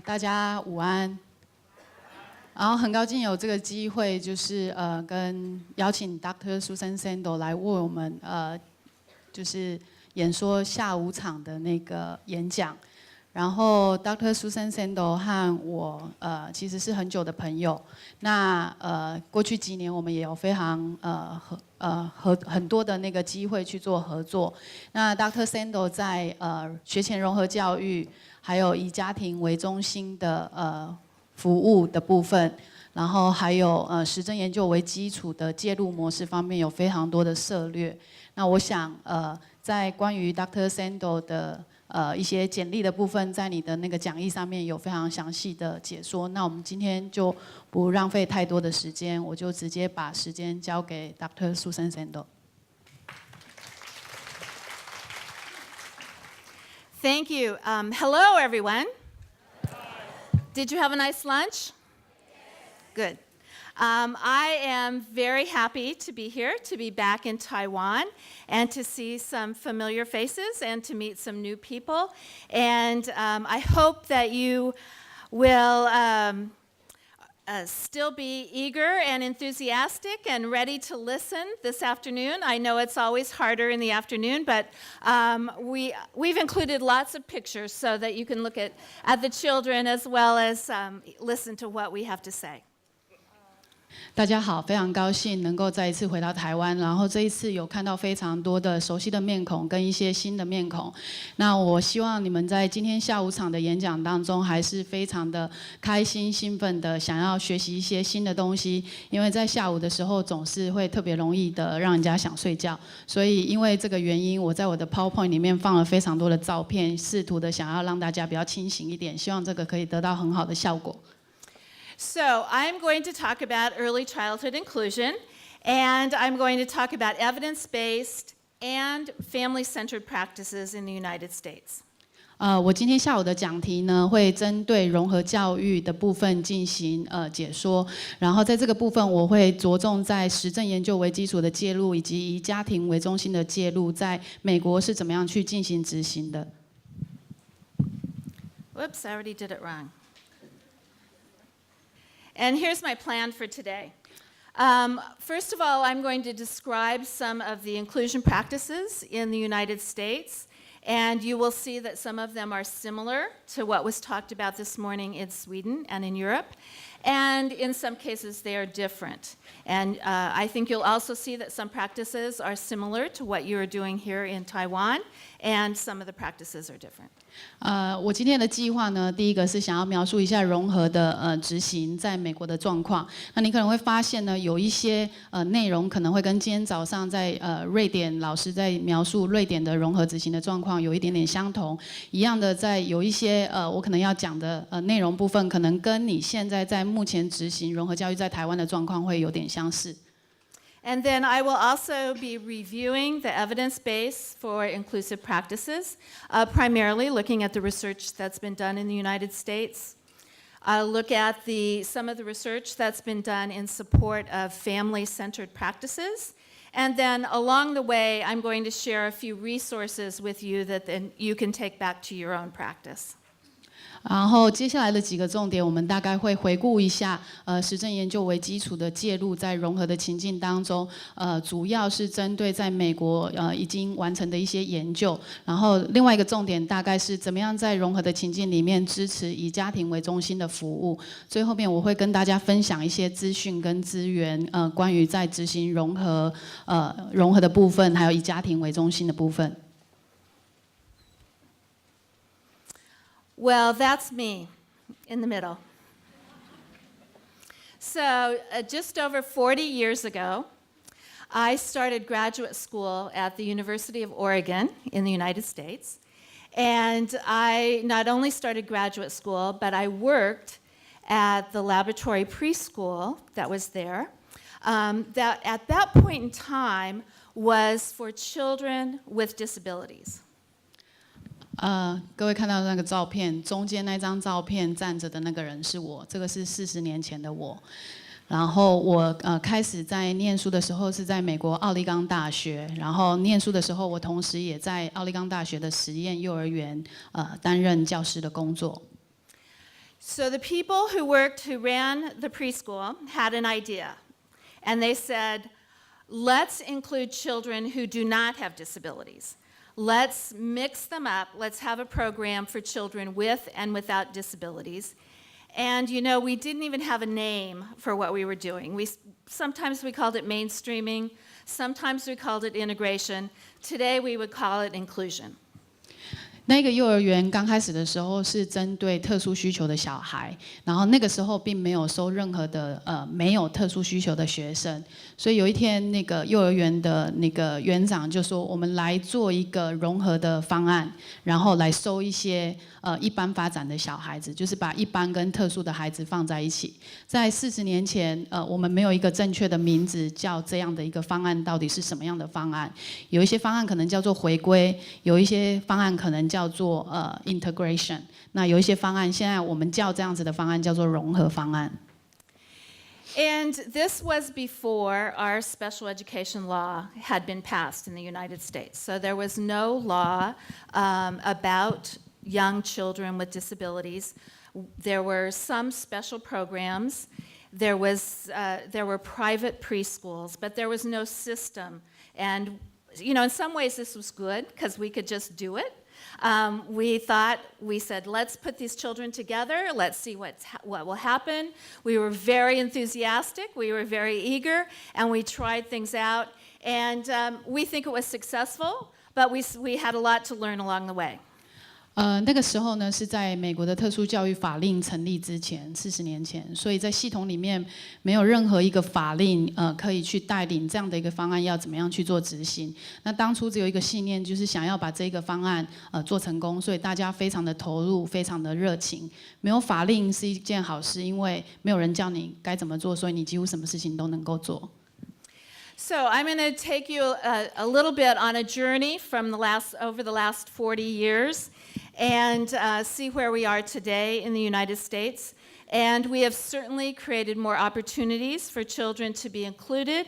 大家午安。然后很高兴有这个机会，就是跟邀请 DR.Susan Sandall 来为我们就是演说下午场的那个演讲。然后 DR.Susan Sandall 和我其实是很久的朋友。那过去几年我们也有非常很多的那个机会去做合作。那 DR. Sandall 在学前融合教育，还有以家庭为中心的服务的部分，然后还有实证研究为基础的介入模式方面有非常多的策略。那我想在关于 DR. Sandall 的一些简历的部分，在你的那个讲义上面有非常详细的解说。那我们今天就不浪费太多的时间，我就直接把时间交给 DR.Susan Sandall。Thank you. Hello, everyone. Did you have a nice lunch? Good. I am very happy to be here, to be back in Taiwan, and to see some familiar faces and to meet some new people. And I hope that you will still be eager and enthusiastic and ready to listen this afternoon. I know it's always harder in the afternoon, but we've included lots of pictures so that you can look at the children as well as listen to what we have to say. 大家好，非常高兴能够再一次回到台湾，然后这一次有看到非常多的熟悉的面孔跟一些新的面孔。那我希望你们在今天下午场的演讲当中，还是非常的开心、兴奋的，想要学习一些新的东西。因为在下午的时候总是会特别容易的让人家想睡觉，所以因为这个原因，我在我的 PowerPoint 里面放了非常多的照片，试图的想要让大家比较清醒一点，希望这个可以得到很好的效果。So I'm going to talk about early childhood inclusion, and I'm going to talk about evidence-based and family-centered practices in the United States. 我今天下午的讲题呢，会针对融合教育的部分进行解说，然后在这个部分我会着重在实证研究为基础的介入，以及以家庭为中心的介入，在美国是怎么样去进行执行的。Whoops, I already did it wrong. And here's my plan for today. First of all, I'm going to describe some of the inclusion practices in the United States, and you will see that some of them are similar to what was talked about this morning in Sweden and in Europe, and in some cases they are different. And I think you'll also see that some practices are similar to what you're doing here in Taiwan, and some of the practices are different. 我今天的计划呢，第一个是想要描述一下融合的执行在美国的状况。那你可能会发现呢，有一些内容可能会跟今天早上在瑞典老师在描述瑞典的融合执行的状况有一点点相同。一样的，在有一些我可能要讲的内容部分，可能跟你现在在目前执行融合教育在台湾的状况会有点相似。And then I will also be reviewing the evidence base for inclusive practices, primarily looking at the research that's been done in the United States. I'll look at some of the research that's been done in support of family-centered practices. And then along the way, I'm going to share a few resources with you that then you can take back to your own practice. 然后接下来的几个重点，我们大概会回顾一下，实证研究为基础的介入在融合的情境当中，主要是针对在美国已经完成的一些研究。然后另外一个重点大概是怎么样在融合的情境里面支持以家庭为中心的服务。最后面我会跟大家分享一些资讯跟资源，关于在执行融合的部分，还有以家庭为中心的部分。Well, that's me in the middle. So just over 40 years ago, I started graduate school at the University of Oregon in the United States. And I not only started graduate school, but I worked at the laboratory preschool that was there. That at that point in time was for children with disabilities. 各位看到那个照片，中间那张照片站着的那个人是我，这个是40年前的我。然后我开始在念书的时候是在美国奥利冈大学，然后念书的时候我同时也在奥利冈大学的实验幼儿园担任教师的工作。So the people who ran the preschool had an idea, and they said, let's include children who do not have disabilities. Let's mix them up. Let's have a program for children with and without disabilities. And you know, we didn't even have a name for what we were doing. Sometimes we called it mainstreaming, sometimes we called it integration. Today we would call it inclusion. 那个幼儿园刚开始的时候是针对特殊需求的小孩，然后那个时候并没有收任何的没有特殊需求的学生，所以有一天那个幼儿园的那个园长就说，我们来做一个融合的方案，然后来收一些一般发展的小孩子，就是把一般跟特殊的孩子放在一起。在40年前，我们没有一个正确的名字叫这样的一个方案到底是什么样的方案，有一些方案可能叫做回归，有一些方案可能叫做integration， 那有一些方案现在我们叫这样子的方案叫做融合方案。And this was before our special education law had been passed in the United States. So there was no law about young children with disabilities. There were some special programs. There were private preschools, but there was no system. And you know, in some ways this was good because we could just do it. We said, let's put these children together. Let's see what will happen. We were very enthusiastic. We were very eager, and we tried things out. And we think it was successful, but we had a lot to learn along the way. 那个时候呢，是在美国的特殊教育法令成立之前，40年前，所以在系统里面没有任何一个法令可以去带领这样的一个方案要怎么样去做执行。那当初只有一个信念，就是想要把这个方案做成功，所以大家非常的投入，非常的热情。没有法令是一件好事，因为没有人教你该怎么做，所以你几乎什么事情都能够做。So I'm going to take you a little bit on a journey from over the last 40 years and see where we are today in the United States. And we have certainly created more opportunities for children to be included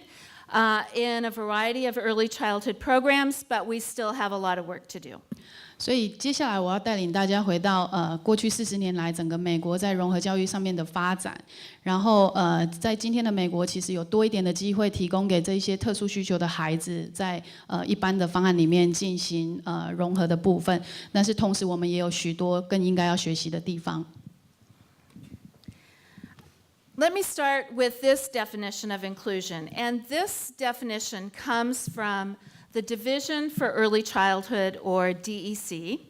in a variety of early childhood programs, but we still have a lot of work to do. 所以接下来我要带领大家回到过去40年来整个美国在融合教育上面的发展，然后在今天的美国其实有多一点的机会提供给这些特殊需求的孩子在一般的方案里面进行融合的部分，但是同时我们也有许多更应该要学习的地方。Let me start with this definition of inclusion, and this definition comes from the Division for Early Childhood, or DEC.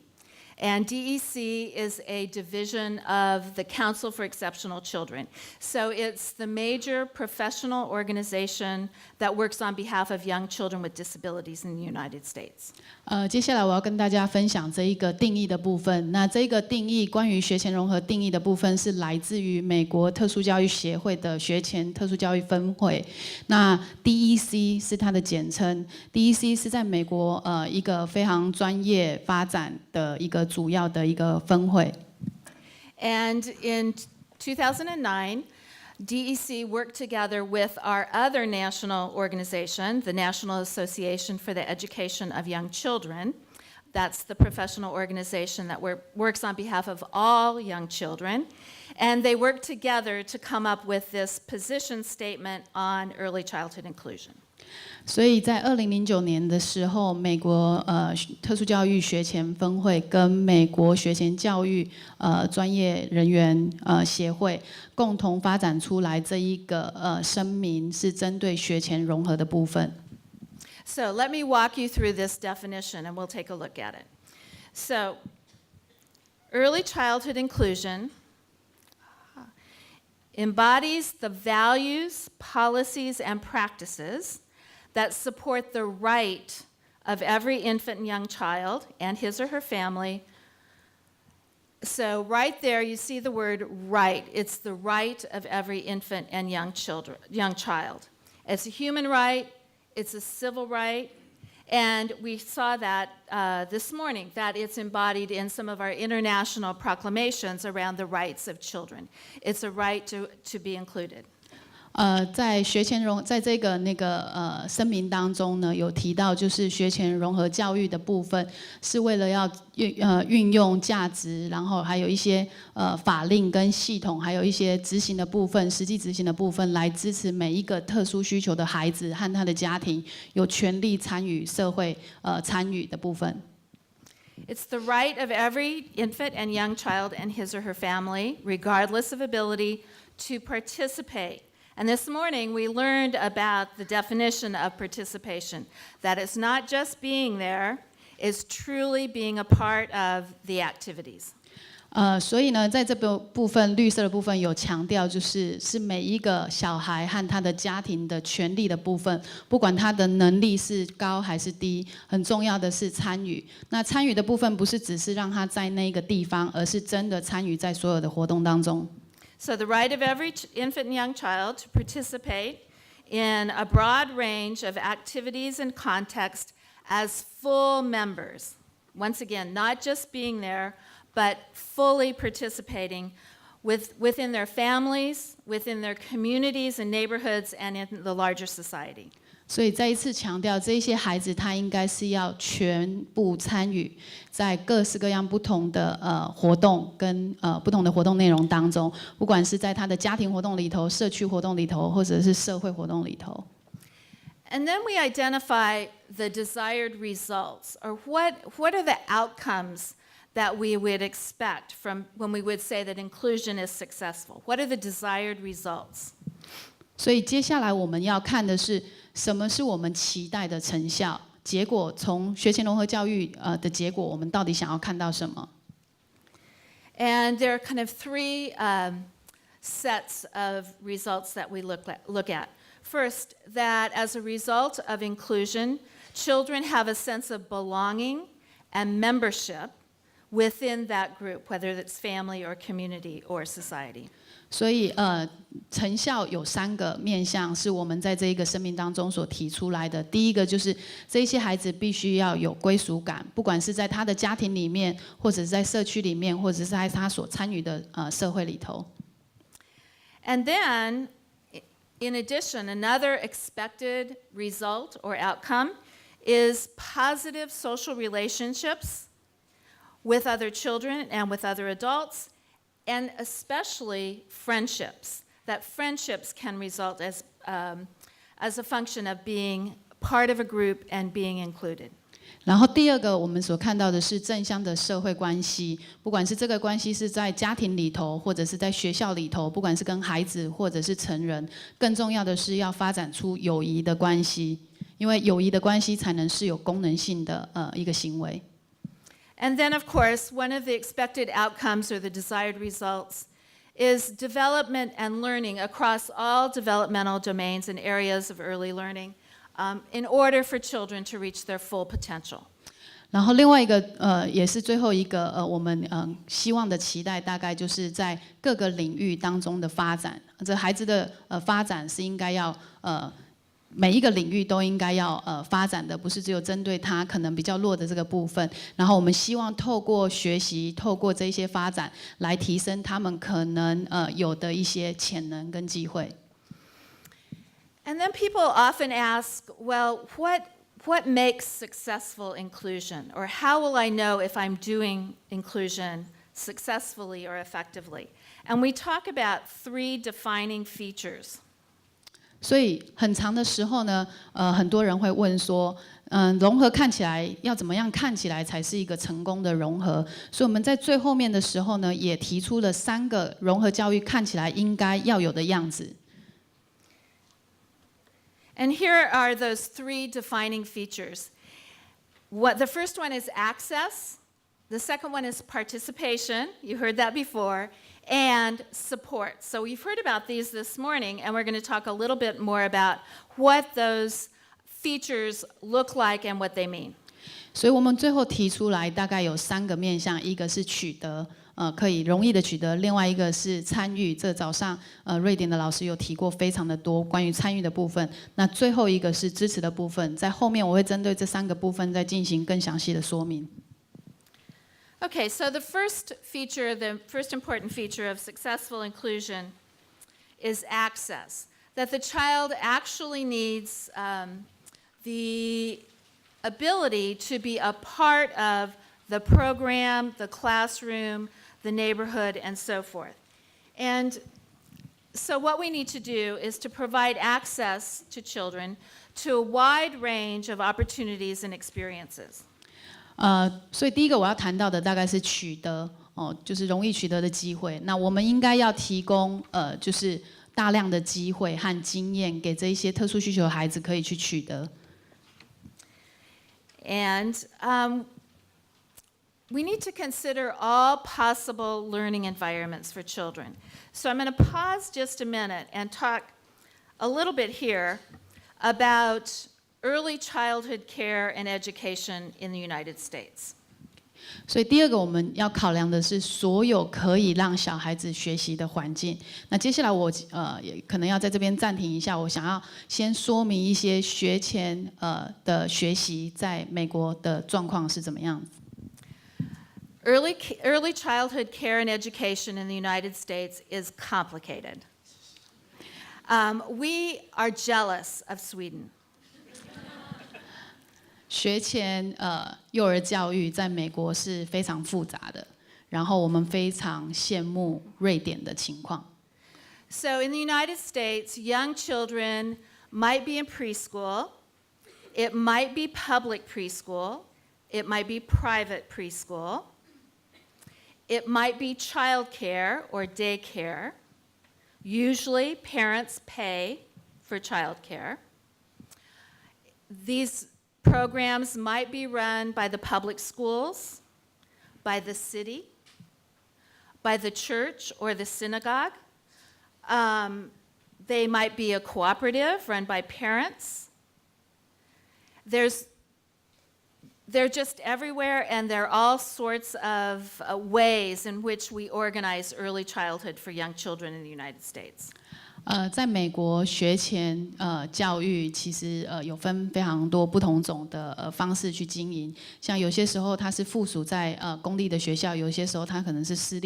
And DEC is a division of the Council for Exceptional Children. So it's the major professional organization that works on behalf of young children with disabilities in the United States. 接下来我要跟大家分享这一个定义的部分。那这个定义关于学前融合定义的部分是来自于美国特殊教育协会的学前特殊教育分会。那 DEC 是它的简称。DEC 是在美国一个非常专业发展的一个主要的一个分会。And in 2009, DEC worked together with our other national organization, the National Association for the Education of Young Children. That's the professional organization that works on behalf of all young children. And they worked together to come up with this position statement on early childhood inclusion. 所以在2009年的时候，美国特殊教育学前分会跟美国学前教育专业人员协会共同发展出来这一个声明，是针对学前融合的部分。So let me walk you through this definition, and we'll take a look at it. So, early childhood inclusion embodies the values, policies, and practices that support the right of every infant and young child and his or her family. So right there you see the word right. It's the right of every infant and young child. It's a human right, it's a civil right, and we saw that this morning, that it's embodied in some of our international proclamations around the rights of children. It's a right to be included. 在这个声明当中呢，有提到就是学前融合教育的部分，是为了要运用价值，然后还有一些法令跟系统，还有一些执行的部分，实际执行的部分，来支持每一个特殊需求的孩子和他的家庭有权利参与社会参与的部分。It's the right of every infant and young child and his or her family, regardless of ability, to participate. And this morning we learned about the definition of participation, that it's not just being there, it's truly being a part of the activities. 所以呢，在这部分绿色的部分有强调，是每一个小孩和他的家庭的权利的部分，不管他的能力是高还是低，很重要的是参与。那参与的部分不是只是让他在那个地方，而是真的参与在所有的活动当中。So the right of every infant and young child to participate in a broad range of activities and context as full members. Once again, not just being there, but fully participating within their families, within their communities and neighborhoods, and in the larger society. 所以再一次强调，这些孩子他应该是要全部参与在各式各样不同的活动跟不同的活动内容当中，不管是在他的家庭活动里头、社区活动里头，或者是社会活动里头。And then we identify the desired results, or what are the outcomes that we would expect from when we would say that inclusion is successful? What are the desired results? 所以接下来我们要看的是什么是我们期待的成效，结果从学前融合教育的结果，我们到底想要看到什么？ And there are kind of three sets of results that we look at. First, that as a result of inclusion, children have a sense of belonging and membership within that group, whether it's family or community or society. 所以成效有3个面向，是我们在这一个声明当中所提出来的。第一个就是这些孩子必须要有归属感，不管是在他的家庭里面，或者是在社区里面，或者是在他所参与的社会里头。And then, in addition, another expected result or outcome is positive social relationships with other children and with other adults, and especially friendships. That friendships can result as a function of being part of a group and being included. 然后第二个，我们所看到的是正向的社会关系，不管是这个关系是在家庭里头，或者是在学校里头，不管是跟孩子或者是成人，更重要的是要发展出友谊的关系，因为友谊的关系才能是有功能性的一个行为。And then, of course, one of the expected outcomes or the desired results is development and learning across all developmental domains and areas of early learning in order for children to reach their full potential. 然后另外一个也是最后一个我们希望的期待，大概就是在各个领域当中的发展。这孩子的发展是应该要每一个领域都应该要发展的，不是只有针对他可能比较弱的这个部分。然后我们希望透过学习，透过这些发展，来提升他们可能有的一些潜能跟机会。And then people often ask, well, what makes successful inclusion? Or how will I know if I'm doing inclusion successfully or effectively? And we talk about 3 defining features. 所以很长的时候呢，很多人会问说，融合看起来要怎么样看起来才是一个成功的融合？所以我们在最后面的时候呢，也提出了3个融合教育看起来应该要有的样子。And here are those 3 defining features. The first one is access. The second one is participation. You heard that before. And support. So we've heard about these this morning, and we're going to talk a little bit more about what those features look like and what they mean. 所以我们最后提出来大概有3个面向，一个是取得，可以容易的取得；另外一个是参与。这早上瑞典的老师有提过非常的多关于参与的部分。那最后一个是支持的部分，在后面我会针对这3个部分再进行更详细的说明。Okay, so the first important feature of successful inclusion is access. that the child actually needs the ability to be a part of the program, the classroom, the neighborhood, and so forth. And so what we need to do is to provide access to children to a wide range of opportunities and experiences. 所以第一个我要谈到的大概是取得就是容易取得的机会。那我们应该要提供就是大量的机会和经验给这一些特殊需求的孩子可以去取得。And we need to consider all possible learning environments for children. So I'm going to pause just a minute and talk a little bit here about early childhood care and education in the United States. 所以第二个我们要考量的是所有可以让小孩子学习的环境。那接下来我也可能要在这边暂停一下，我想要先说明一些学前的学习在美国的状况是怎么样子。Early childhood care and education in the United States is complicated. We are jealous of Sweden. 学前幼儿教育在美国是非常复杂的，然后我们非常羡慕瑞典的情况。So in the United States, young children might be in preschool. It might be public preschool. It might be private preschool. It might be childcare or daycare. Usually, parents pay for childcare. These programs might be run by the public schools, by the city, by the church or the synagogue. They might be a cooperative run by parents. They're just everywhere, and there are all sorts of ways in which we organize early childhood for young children in the United States. 在美国学前教育其实有分非常多不同种的方式去经营，像有些时候它是附属在公立的学校，有些时候它可能是私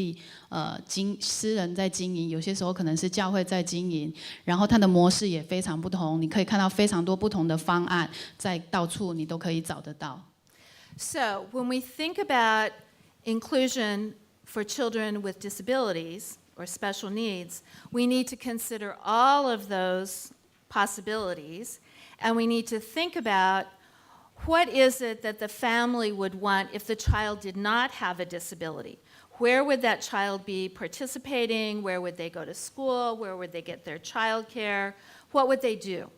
人在经营，有些时候可能是教会在经营，然后它的模式也非常不同，你可以看到非常多不同的方案，在到处你都可以找得到。So when we think about inclusion for children with disabilities or special needs, we need to consider all of those possibilities, and we need to think about what is it that the family would want if the child did not have a disability. Where would that child be participating? Where would they go to school? Where would they get their child care? What would they do?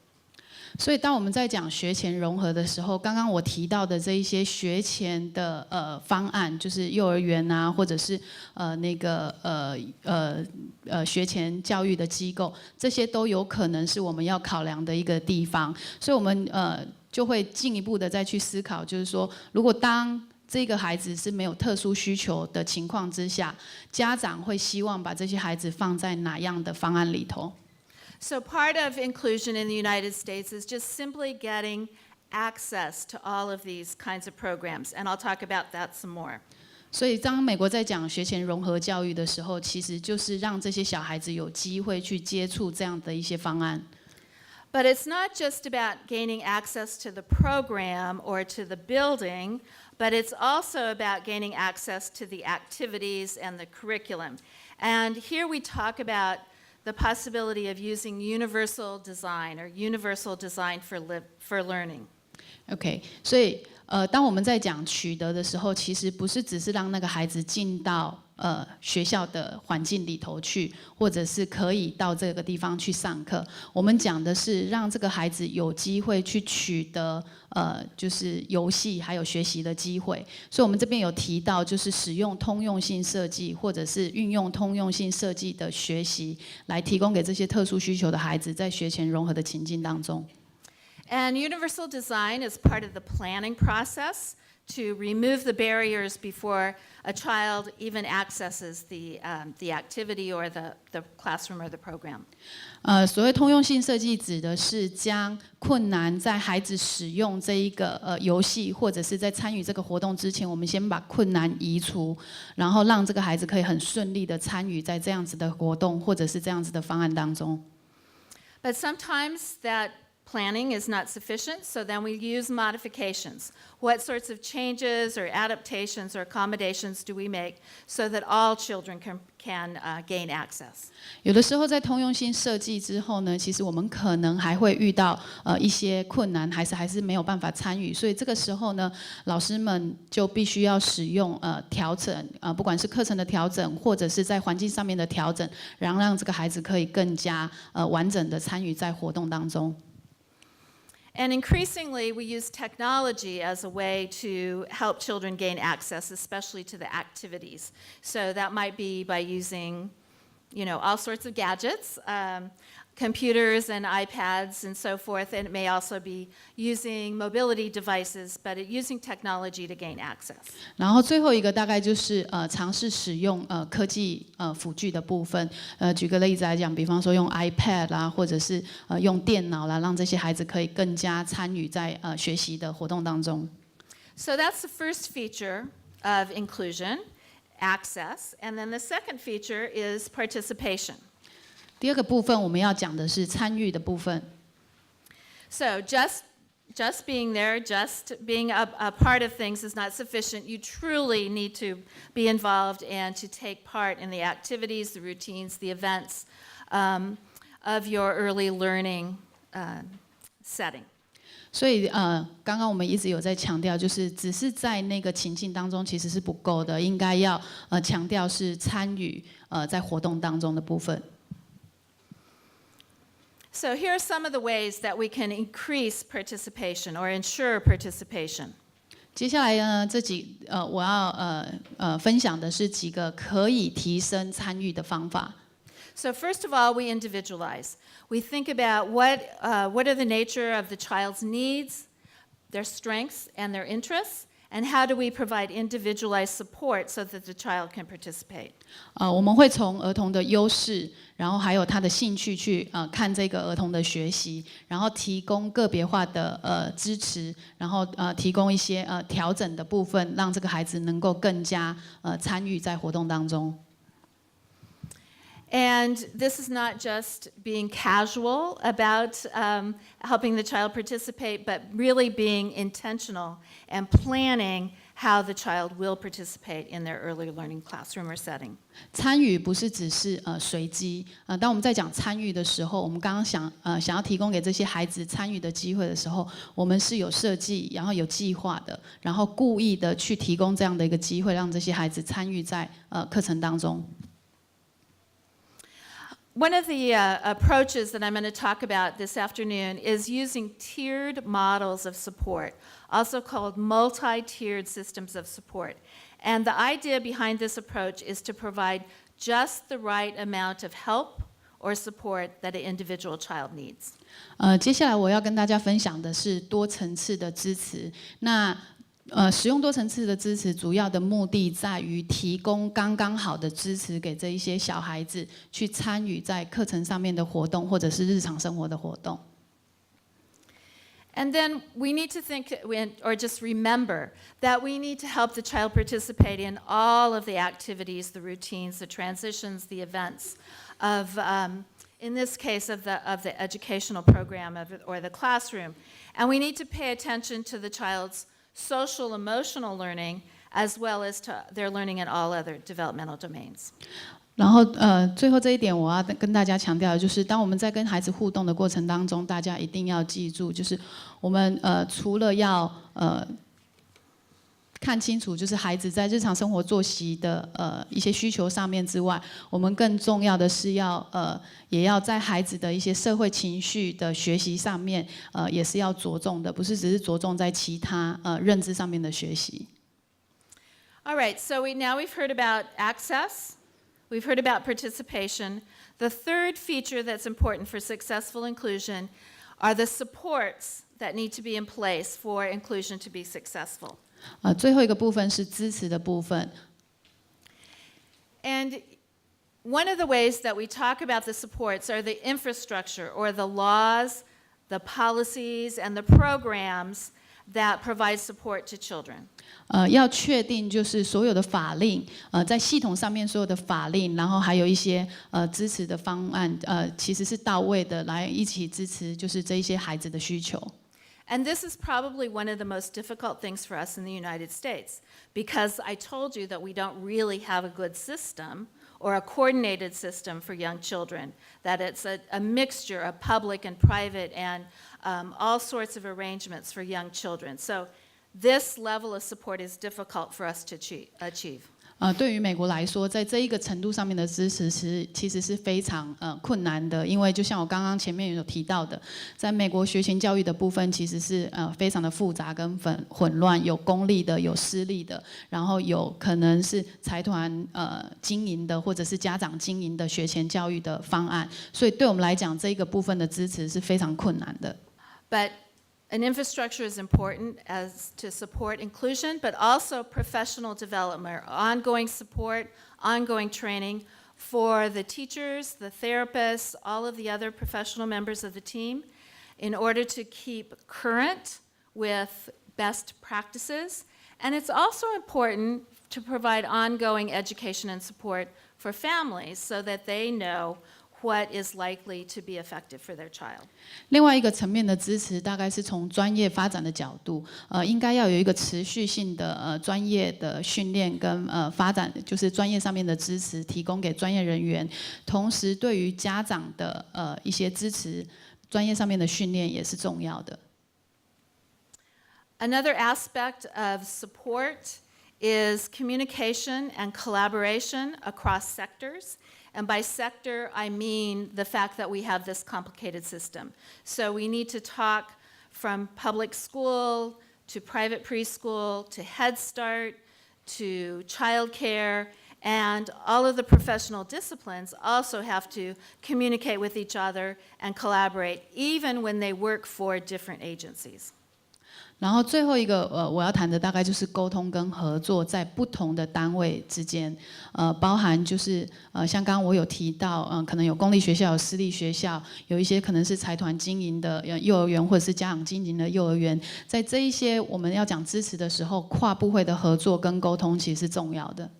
所以当我们在讲学前融合的时候，刚刚我提到的这一些学前的方案，就是幼儿园啊，或者是学前教育的机构，这些都有可能是我们要考量的一个地方。所以我们就会进一步的再去思考，就是说，如果当这个孩子是没有特殊需求的情况之下，家长会希望把这些孩子放在哪样的方案里头？ So part of inclusion in the United States is just simply getting access to all of these kinds of programs, and I'll talk about that some more. 所以当美国在讲学前融合教育的时候，其实就是让这些小孩子有机会去接触这样的一些方案。 But it's not just about gaining access to the program or to the building, but it's also about gaining access to the activities and the curriculum. And here we talk about the possibility of using universal design or universal design for learning. OK， 所以当我们在讲取得的时候，其实不是只是让那个孩子进到学校的环境里头去，或者是可以到这个地方去上课。我们讲的是让这个孩子有机会去取得就是游戏还有学习的机会。所以我们这边有提到，就是使用通用性设计，或者是运用通用性设计的学习，来提供给这些特殊需求的孩子在学前融合的情境当中。 And universal design is part of the planning process to remove the barriers before a child even accesses the activity or the classroom or the program. 所谓通用性设计指的是将困难在孩子使用这一个游戏或者是在参与这个活动之前，我们先把困难移除，然后让这个孩子可以很顺利的参与在这样子的活动或者是这样子的方案当中。But sometimes that planning is not sufficient, so then we use modifications. What sorts of changes or adaptations or accommodations do we make so that all children can gain access? 有的时候在通用性设计之后呢，其实我们可能还会遇到一些困难，还是没有办法参与，所以这个时候呢，老师们就必须要使用调整不管是课程的调整，或者是在环境上面的调整，然后让这个孩子可以更加完整的参与在活动当中。And increasingly, we use technology as a way to help children gain access, especially to the activities. So that might be by using, all sorts of gadgets, computers and iPads and so forth. And it may also be using mobility devices, but using technology to gain access. 然后最后一个大概就是尝试使用科技辅具的部分。举个例子来讲，比方说用 iPad 啦，或者是用电脑啦，让这些孩子可以更加参与在学习的活动当中。So that's the first feature of inclusion, access, and then the second feature is participation. 第二个部分我们要讲的是参与的部分。So just being there, just being a part of things is not sufficient. You truly need to be involved and to take part in the activities, the routines, the events of your early learning setting. 所以刚刚我们一直有在强调，就是只是在那个情境当中其实是不够的，应该要强调是参与在活动当中的部分。So here are some of the ways that we can increase participation or ensure participation. 接下来呢，我要分享的是几个可以提升参与的方法。So first of all, we individualize. We think about what are the nature of the child's needs, their strengths, and their interests, and how do we provide individualized support so that the child can participate. 我们会从儿童的优势，然后还有他的兴趣去看这个儿童的学习，然后提供个别化的支持，然后提供一些调整的部分，让这个孩子能够更加参与在活动当中。And this is not just being casual about helping the child participate, but really being intentional and planning how the child will participate in their early learning classroom or setting. 参与不是只是随机。当我们在讲参与的时候，我们刚刚想要提供给这些孩子参与的机会的时候，我们是有设计，然后有计划的，然后故意的去提供这样的一个机会，让这些孩子参与在课程当中。One of the approaches that I'm going to talk about this afternoon is using tiered models of support, also called multi-tiered systems of support. And the idea behind this approach is to provide just the right amount of help or support that an individual child needs. 接下来我要跟大家分享的是多层次的支持。那使用多层次的支持，主要的目的在于提供刚刚好的支持给这一些小孩子，去参与在课程上面的活动，或者是日常生活的活动。And then we need to think, or just remember, that we need to help the child participate in all of the activities, the routines, the transitions, the events of, in this case, of the educational program or the classroom. And we need to pay attention to the child's social emotional learning as well as to their learning in all other developmental domains. 然后最后这一点我要跟大家强调的就是，当我们在跟孩子互动的过程当中，大家一定要记住，就是我们除了要看清楚就是孩子在日常生活作息的一些需求上面之外，我们更重要的是也要在孩子的一些社会情绪的学习上面也是要着重的，不是只是着重在其他认知上面的学习。All right, so we've heard about access, we've heard about participation. The third feature that's important for successful inclusion are the supports that need to be in place for inclusion to be successful. 最后一个部分是支持的部分。And one of the ways that we talk about the supports are the infrastructure or the laws, the policies, and the programs that provide support to children. 要确定就是所有的法令，在系统上面所有的法令，然后还有一些支持的方案，其实是到位的，来一起支持就是这一些孩子的需求。And this is probably one of the most difficult things for us in the United States, because I told you that we don't really have a good system or a coordinated system for young children, that it's a mixture of public and private and all sorts of arrangements for young children. So this level of support is difficult for us to achieve. 对于美国来说，在这一个程度上面的支持其实是非常困难的，因为就像我刚刚前面有提到的，在美国学前教育的部分其实是非常的复杂跟混乱，有公立的，有私立的，然后有可能是财团经营的，或者是家长经营的学前教育的方案，所以对我们来讲，这一个部分的支持是非常困难的。But an infrastructure is important as to support inclusion, but also professional development, ongoing support, ongoing training for the teachers, the therapists, all of the other professional members of the team, in order to keep current with best practices. And it's also important to provide ongoing education and support for families so that they know what is likely to be effective for their child. 另外一个层面的支持，大概是从专业发展的角度，应该要有一个持续性的专业的训练跟发展，就是专业上面的支持，提供给专业人员。同时，对于家长的一些支持，专业上面的训练也是重要的。Another aspect of support is communication and collaboration across sectors. And by sector, I mean the fact that we have this complicated system. So we need to talk from public school to private preschool to Head Start to childcare, and all of the professional disciplines also have to communicate with each other and collaborate, even when they work for different agencies. 然后最后一个我要谈的大概就是沟通跟合作在不同的单位之间，包含就是像刚刚我有提到，可能有公立学校、有私立学校，有一些可能是财团经营的幼儿园或者是家长经营的幼儿园，在这一些我们要讲支持的时候，跨部会的合作跟沟通其实是重要的。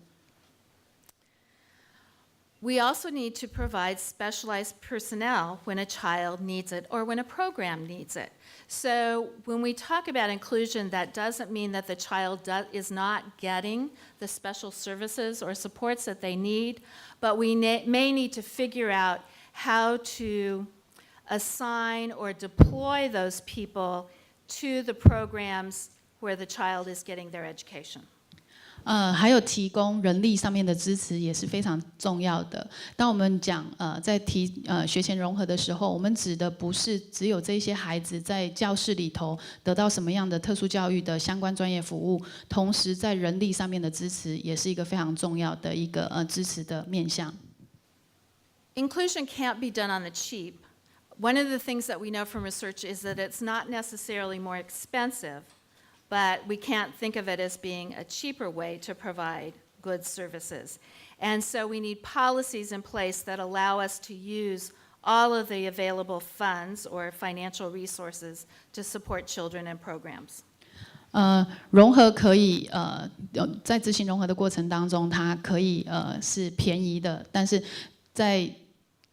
We also need to provide specialized personnel when a child needs it or when a program needs it. So when we talk about inclusion, that doesn't mean that the child is not getting the special services or supports that they need, but we may need to figure out how to assign or deploy those people to the programs where the child is getting their education. 还有提供人力上面的支持也是非常重要的。当我们讲在提学前融合的时候，我们指的不是只有这些孩子在教室里头得到什么样的特殊教育的相关专业服务，同时在人力上面的支持也是一个非常重要的一个支持的面向。Inclusion can't be done on the cheap. One of the things that we know from research is that it's not necessarily more expensive, but we can't think of it as being a cheaper way to provide good services. And so we need policies in place that allow us to use all of the available funds or financial resources to support children and programs. 融合可以在执行融合的过程当中，它可以是便宜的，但是在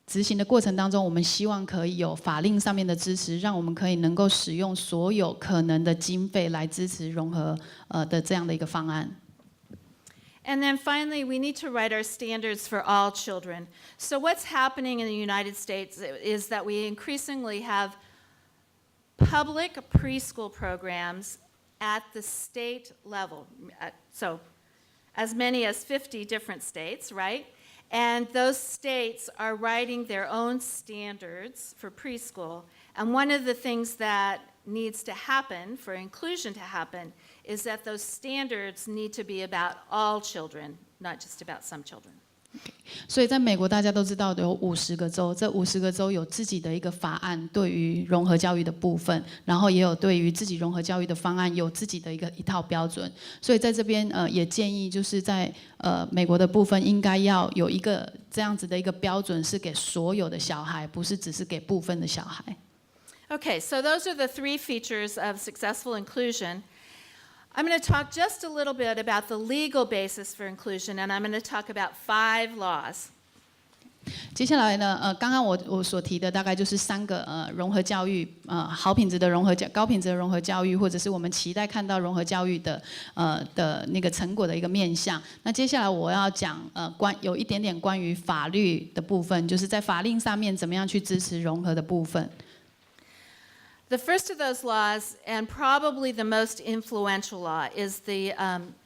执行的过程当中，我们希望可以有法令上面的支持，让我们可以能够使用所有可能的经费来支持融合的这样的一个方案。And then finally, we need to write our standards for all children. So what's happening in the United States is that we increasingly have public preschool programs at the state level. So as many as 50 different states, right? And those states are writing their own standards for preschool. And one of the things that needs to happen for inclusion to happen is that those standards need to be about all children, not just about some children. 所以在美国，大家都知道有50个州，这50个州有自己的一个法案对于融合教育的部分，然后也有对于自己融合教育的方案有自己的一套标准。所以在这边也建议，就是在美国的部分应该要有一个这样子的一个标准，是给所有的小孩，不是只是给部分的小孩。Okay, so those are the 3 features of successful inclusion. I'm going to talk just a little bit about the legal basis for inclusion, and I'm going to talk about 5 laws. 接下来呢，刚刚我所提的大概就是3个融合教育，好品质的融合高品质的融合教育，或者是我们期待看到融合教育的那个成果的一个面向。那接下来我要讲有一点点关于法律的部分，就是在法令上面怎么样去支持融合的部分。The first of those laws, and probably the most influential law, is the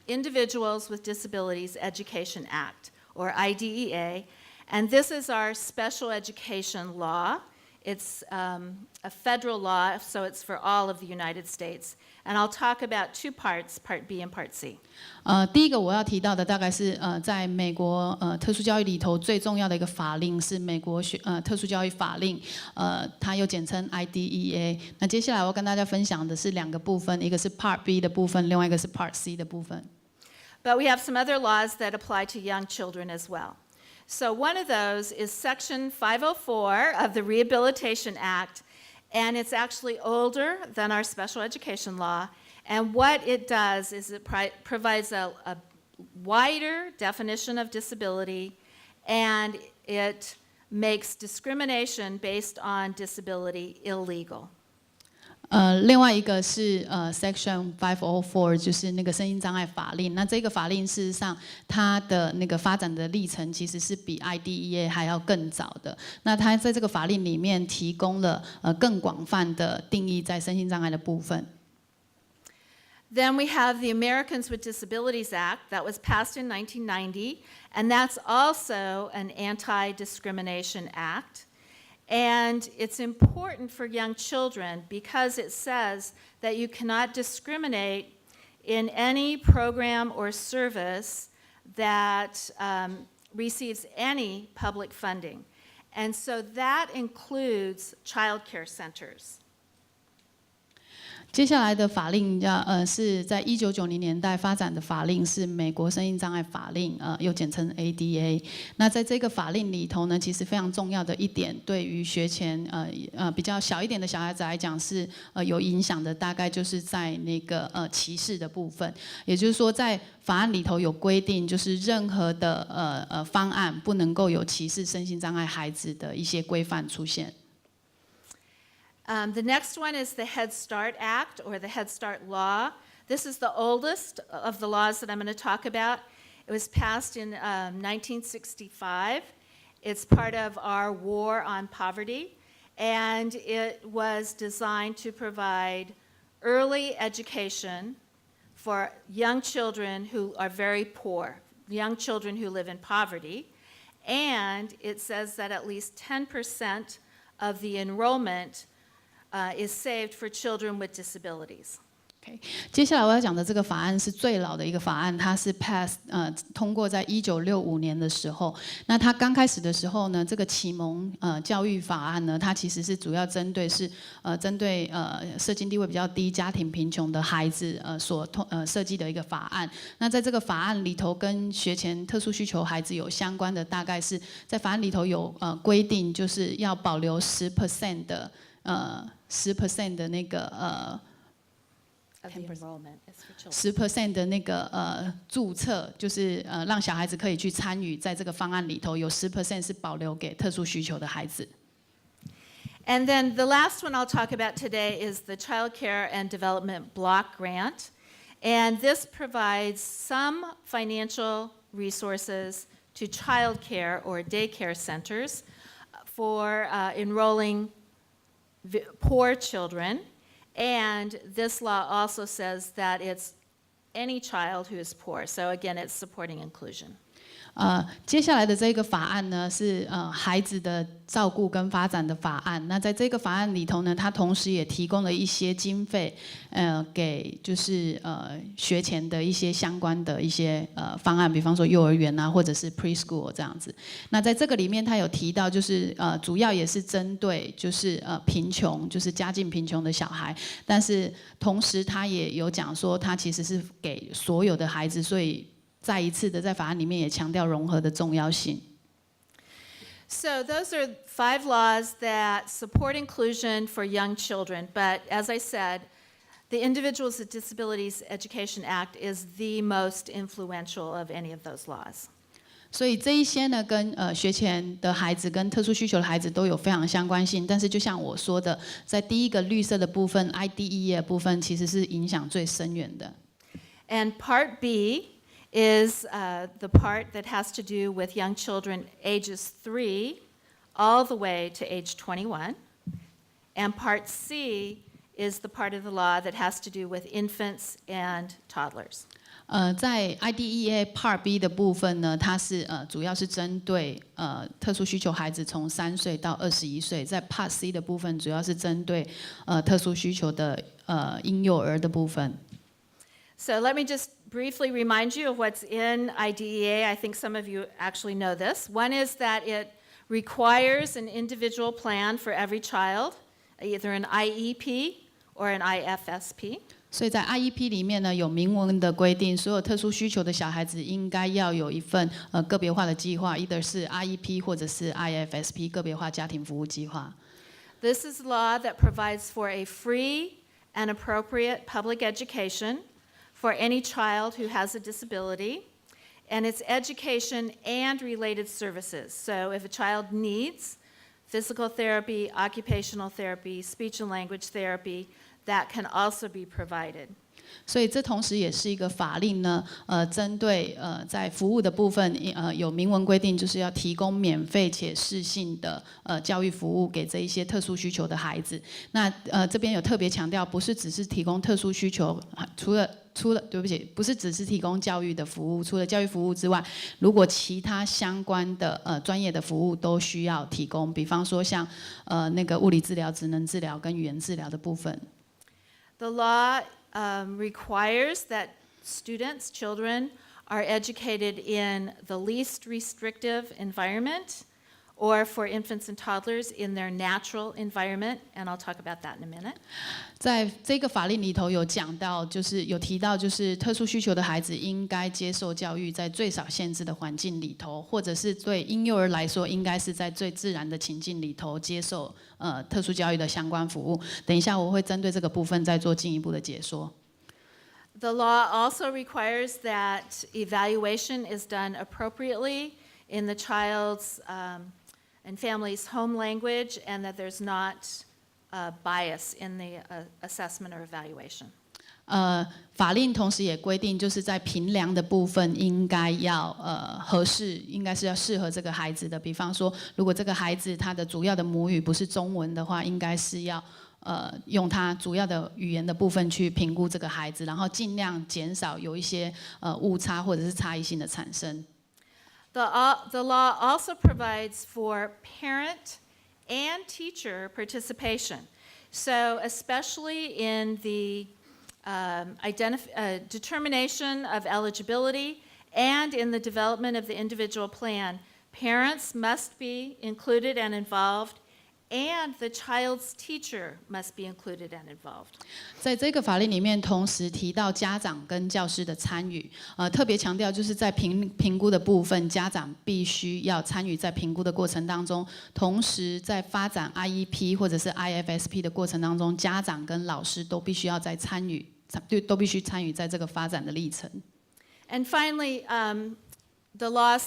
Individuals with Disabilities Education Act, or IDEA. And this is our special education law. It's a federal law, so it's for all of the United States. And I'll talk about 2 parts, Part B and Part C. 第一个我要提到的大概是在美国特殊教育里头最重要的一个法令是美国特殊教育法令，它又简称 IDEA。那接下来我要跟大家分享的是2个部分，一个是 Part B 的部分，另外一个是 Part C 的部分。But we have some other laws that apply to young children as well. So one of those is Section 504 of the Rehabilitation Act, and it's actually older than our special education law. And what it does is it provides a wider definition of disability, and it makes discrimination based on disability illegal. 另外一个是Section 504，就是那个身心障碍法令。那这个法令事实上它的那个发展的历程其实是比 IDEA 还要更早的。那它在这个法令里面提供了更广泛的定义在身心障碍的部分。Then we have the Americans with Disabilities Act that was passed in 1990, and that's also an anti-discrimination act. And it's important for young children because it says that you cannot discriminate in any program or service that receives any public funding. And so that includes child care centers. 接下来的法令是在1990年代发展的法令，是美国身心障碍法令，又简称 ADA。那在这个法令里头呢，其实非常重要的一点，对于学前比较小一点的小孩子来讲是有影响的，大概就是在那个歧视的部分。也就是说，在法案里头有规定，就是任何的方案不能够有歧视身心障碍孩子的一些规范出现。The next one is the Head Start Act, or the Head Start Law. This is the oldest of the laws that I'm going to talk about. It was passed in 1965. It's part of our war on poverty, and it was designed to provide early education for young children who are very poor, young children who live in poverty. And it says that at least 10% of the enrollment is saved for children with disabilities. 接下来我要讲的这个法案是最老的一个法案，它是通过在1965年的时候。那它刚开始的时候呢，这个启蒙教育法案呢，它其实是主要针对社经地位比较低、家庭贫穷的孩子所设计的一个法案。那在这个法案里头，跟学前特殊需求孩子有相关的，大概是在法案里头有规定，就是要保留10% 的10% 的那个10% 的那个注册，就是让小孩子可以去参与，在这个方案里头有10% 是保留给特殊需求的孩子。And then the last one I'll talk about today is the Child Care and Development Block Grant. And this provides some financial resources to child care or daycare centers for enrolling poor children. And this law also says that it's any child who is poor. So again, it's supporting inclusion. 接下来的这个法案呢，是孩子的照顾跟发展的法案。那在这个法案里头呢，它同时也提供了一些经费，给就是学前的一些相关的一些方案，比方说幼儿园啊，或者是 preschool 这样子。那在这个里面，它有提到，就是主要也是针对就是贫穷，就是家境贫穷的小孩，但是同时它也有讲说，它其实是给所有的孩子，所以再一次的在法案里面也强调融合的重要性。So those are 5 laws that support inclusion for young children. But as I said, the Individuals with Disabilities Education Act is the most influential of any of those laws. 所以这一些呢，跟学前的孩子跟特殊需求的孩子都有非常相关性。但是就像我说的，在第一个绿色的部分 IDEA 的部分，其实是影响最深远的。And Part B is the part that has to do with young children ages 3 all the way to age 21. And Part C is the part of the law that has to do with infants and toddlers. 在 IDEA Part B 的部分呢，它是主要是针对特殊需求孩子从3岁到21岁，在 Part C 的部分主要是针对特殊需求的婴幼儿的部分。So let me just briefly remind you of what's in IDEA. I think some of you actually know this. One is that it requires an individual plan for every child, either an IEP or an IFSP. 所以在 IEP 里面呢，有明文的规定，所有特殊需求的小孩子应该要有一份个别化的计划 ，either 是 IEP 或者是 IFSP 个别化家庭服务计划。This is law that provides for a free and appropriate public education for any child who has a disability, and it's education and related services. So if a child needs physical therapy, occupational therapy, speech and language therapy, that can also be provided. 所以这同时也是一个法令呢，针对在服务的部分，有明文规定，就是要提供免费且适性的教育服务给这一些特殊需求的孩子。那这边有特别强调，不是只是提供特殊需求，除了对不起，不是只是提供教育的服务，除了教育服务之外，如果其他相关的专业的服务都需要提供，比方说像那个物理治疗、职能治疗跟语言治疗的部分。The law requires that students, children, are educated in the least restrictive environment, or for infants and toddlers in their natural environment, and I'll talk about that in a minute. 在这个法令里头有讲到，就是有提到，就是特殊需求的孩子应该接受教育在最少限制的环境里头，或者是对婴幼儿来说，应该是在最自然的情境里头接受特殊教育的相关服务。等一下我会针对这个部分再做进一步的解说。The law also requires that evaluation is done appropriately in the child's and family's home language, and that there's not bias in the assessment or evaluation. 法令同时也规定，就是在评量的部分应该要合适，应该是要适合这个孩子的。比方说，如果这个孩子他的主要的母语不是中文的话，应该是要用他主要的语言的部分去评估这个孩子，然后尽量减少有一些误差或者是差异性的产生。The law also provides for parent and teacher participation. So especially in the determination of eligibility and in the development of the individual plan, parents must be included and involved, and the child's teacher must be included and involved. 在这个法令里面，同时提到家长跟教师的参与，特别强调就是在评估的部分，家长必须要参与在评估的过程当中，同时在发展 IEP 或者是 IFSP 的过程当中，家长跟老师都必须要在参与，都必须参与在这个发展的历程。And finally, the law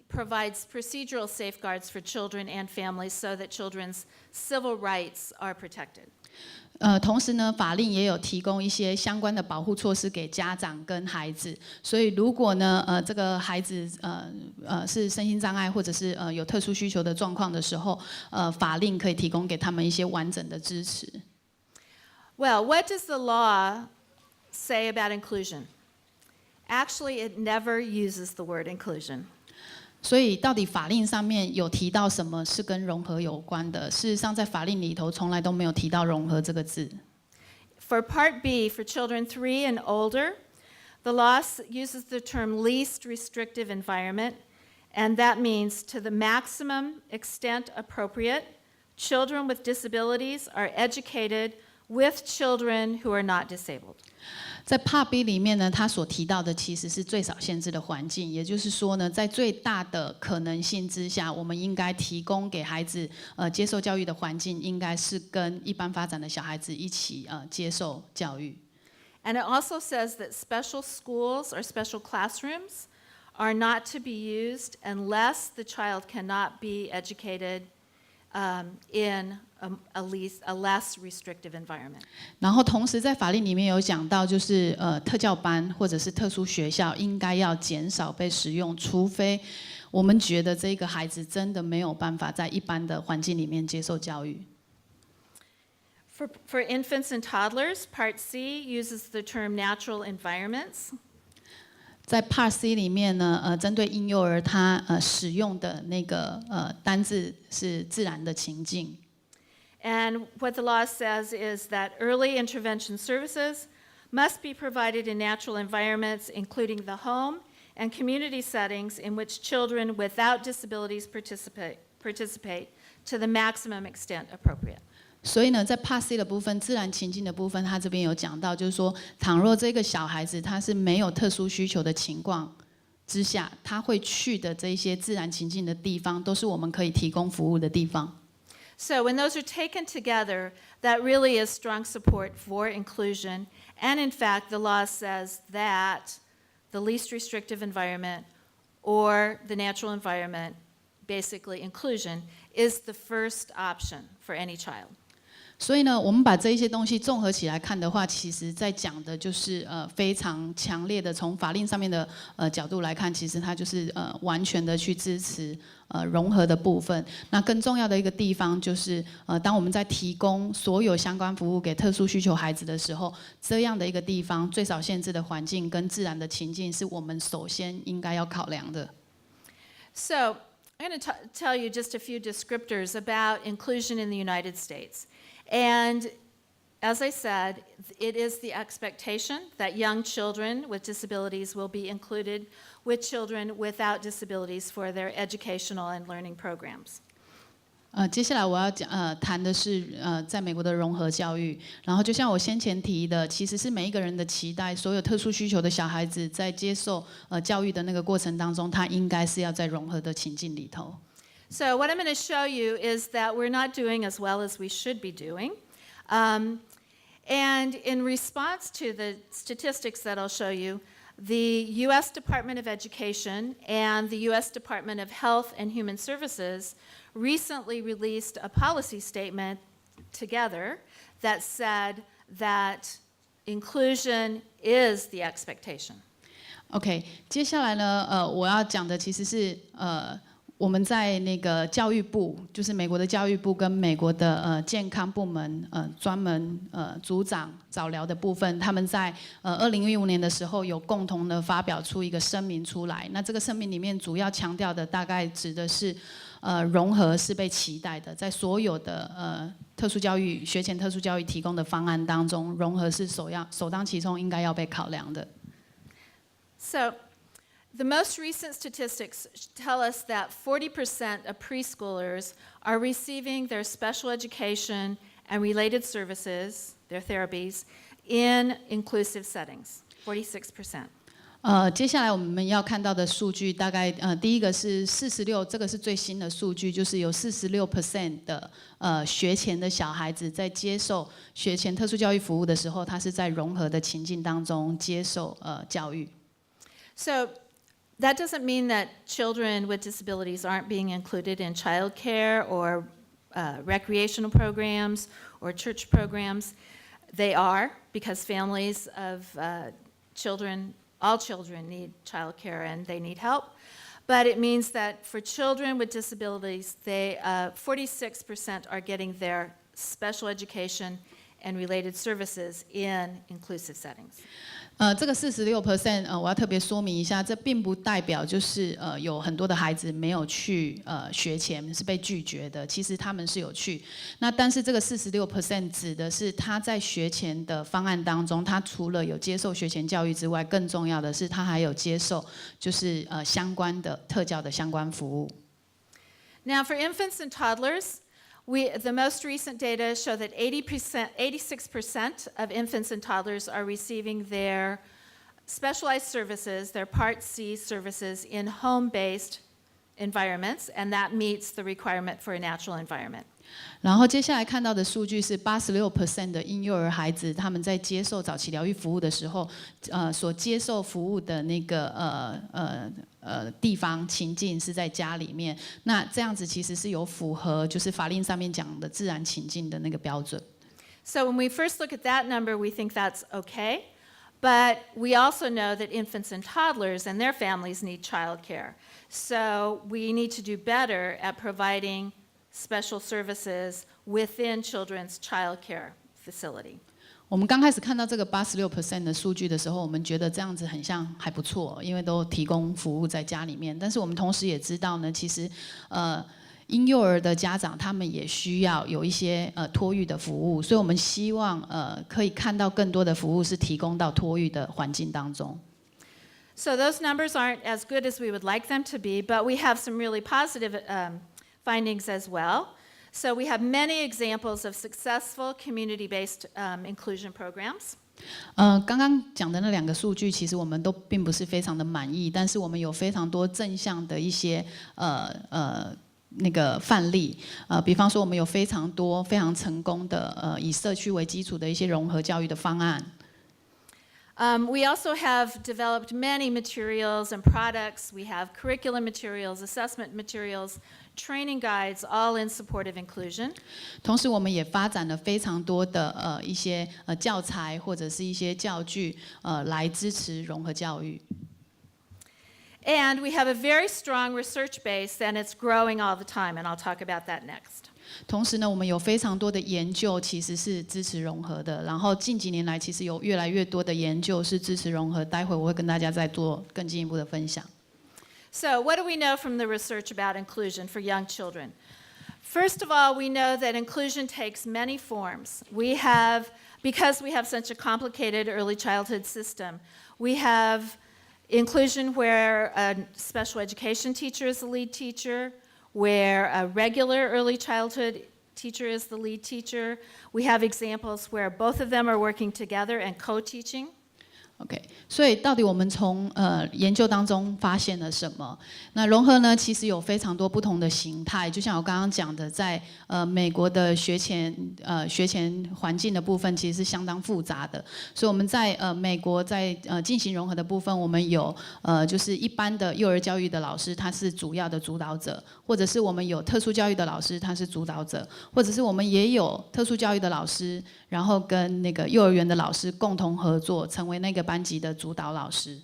provides procedural safeguards for children and families so that children's civil rights are protected. 同时呢，法令也有提供一些相关的保护措施给家长跟孩子。所以如果呢，这个孩子是身心障碍或者是有特殊需求的状况的时候，法令可以提供给他们一些完整的支持。Well, what does the law say about inclusion? Actually, it never uses the word inclusion. 所以，到底法令上面有提到什么是跟融合有关的？事实上，在法令里头从来都没有提到融合这个字。For Part B, for children 3 and older, the law uses the term least restrictive environment, and that means to the maximum extent appropriate, children with disabilities are educated with children who are not disabled. 在 Part B 里面呢，他所提到的其实是最少限制的环境，也就是说呢，在最大的可能性之下，我们应该提供给孩子接受教育的环境，应该是跟一般发展的小孩子一起接受教育。And it also says that special schools or special classrooms are not to be used unless the child cannot be educated in a less restrictive environment. 然后同时在法令里面有讲到，就是特教班或者是特殊学校应该要减少被使用，除非我们觉得这个孩子真的没有办法在一般的环境里面接受教育。For infants and toddlers, Part C uses the term natural environments. 在 Part C 里面呢，针对婴幼儿他使用的那个单字是自然的情境。And what the law says is that early intervention services must be provided in natural environments, including the home and community settings in which children without disabilities participate to the maximum extent appropriate. 所以呢，在 Part C 的部分，自然情境的部分，他这边有讲到，就是说，倘若这个小孩子他是没有特殊需求的情况之下，他会去的这些自然情境的地方，都是我们可以提供服务的地方。So when those are taken together, that really is strong support for inclusion. And in fact, the law says that the least restrictive environment or the natural environment, basically inclusion, is the first option for any child. 所以呢，我们把这一些东西综合起来看的话，其实在讲的就是非常强烈的，从法令上面的角度来看，其实它就是完全的去支持融合的部分。那更重要的一个地方就是，当我们在提供所有相关服务给特殊需求孩子的时候，这样的一个地方最少限制的环境跟自然的情境，是我们首先应该要考量的。So I'm going to tell you just a few descriptors about inclusion in the United States. And as I said, it is the expectation that young children with disabilities will be included with children without disabilities for their educational and learning programs. 接下来我要谈的是在美国的融合教育。然后就像我先前提的，其实是每一个人的期待，所有特殊需求的小孩子在接受教育的那个过程当中，他应该是要在融合的情境里头。So what I'm going to show you is that we're not doing as well as we should be doing. And in response to the statistics that I'll show you, the U.S. Department of Education and the U.S. Department of Health and Human Services recently released a policy statement together that said that inclusion is the expectation. OK， 接下来呢，我要讲的其实是我们在那个教育部，就是美国的教育部跟美国的健康部门专门组长早疗的部分，他们在2015年的时候有共同的发表出一个声明出来。那这个声明里面主要强调的大概指的是融合是被期待的，在所有的特殊教育学前特殊教育提供的方案当中，融合是首当其冲应该要被考量的。So, the most recent statistics tell us that 40% of preschoolers are receiving their special education and related services, their therapies, in inclusive settings. 46%. 接下来我们要看到的数据，大概第一个是46，这个是最新的数据，就是有46% 的学前的小孩子在接受学前特殊教育服务的时候，他是在融合的情境当中接受教育。So, that doesn't mean that children with disabilities aren't being included in childcare or recreational programs or church programs. They are, because families of children, all children need childcare and they need help. But it means that for children with disabilities, 46% are getting their special education and related services in inclusive settings. 这个46%，我要特别说明一下，这并不代表就是有很多的孩子没有去学前是被拒绝的，其实他们是有去。那但是这个46% 指的是他在学前的方案当中，他除了有接受学前教育之外，更重要的是他还有接受就是相关的特教的相关服务。Now, for infants and toddlers, The most recent data show that 86% of infants and toddlers are receiving their specialized services, their Part C services, in home-based environments, and that meets the requirement for a natural environment. 然后接下来看到的数据是86% 的婴幼儿孩子，他们在接受早期疗育服务的时候，所接受服务的那个地方情境是在家里面。那这样子其实是有符合就是法令上面讲的自然情境的那个标准。So when we first look at that number, we think that's okay. But we also know that infants and toddlers and their families need childcare. So we need to do better at providing special services within children's childcare facility. 我们刚开始看到这个86% 的数据的时候，我们觉得这样子很像还不错，因为都提供服务在家里面。但是我们同时也知道呢，其实婴幼儿的家长他们也需要有一些托育的服务，所以我们希望可以看到更多的服务是提供到托育的环境当中。So those numbers aren't as good as we would like them to be, but we have some really positive findings as well. So we have many examples of successful community-based inclusion programs. 刚刚讲的那2个数据，其实我们都并不是非常的满意，但是我们有非常多正向的一些那个范例，比方说我们有非常多非常成功的以社区为基础的一些融合教育的方案。We also have developed many materials and products. We have curriculum materials, assessment materials, training guides, all in support of inclusion. 同时，我们也发展了非常多的一些教材或者是一些教具，来支持融合教育。And we have a very strong research base, and it's growing all the time, and I'll talk about that next. 同时呢，我们有非常多的研究其实是支持融合的，然后近几年来其实有越来越多的研究是支持融合，待会我会跟大家再做更进一步的分享。So what do we know from the research about inclusion for young children? First of all, we know that inclusion takes many forms. Because we have such a complicated early childhood system, we have inclusion where a special education teacher is the lead teacher, where a regular early childhood teacher is the lead teacher. We have examples where both of them are working together and co-teaching. OK， 所以到底我们从研究当中发现了什么？那融合呢，其实有非常多不同的形态，就像我刚刚讲的，在美国的学前环境的部分，其实是相当复杂的。所以我们在美国在进行融合的部分，我们有就是一般的幼儿教育的老师，他是主要的主导者，或者是我们有特殊教育的老师，他是主导者，或者是我们也有特殊教育的老师，然后跟那个幼儿园的老师共同合作，成为那个班级的主导老师。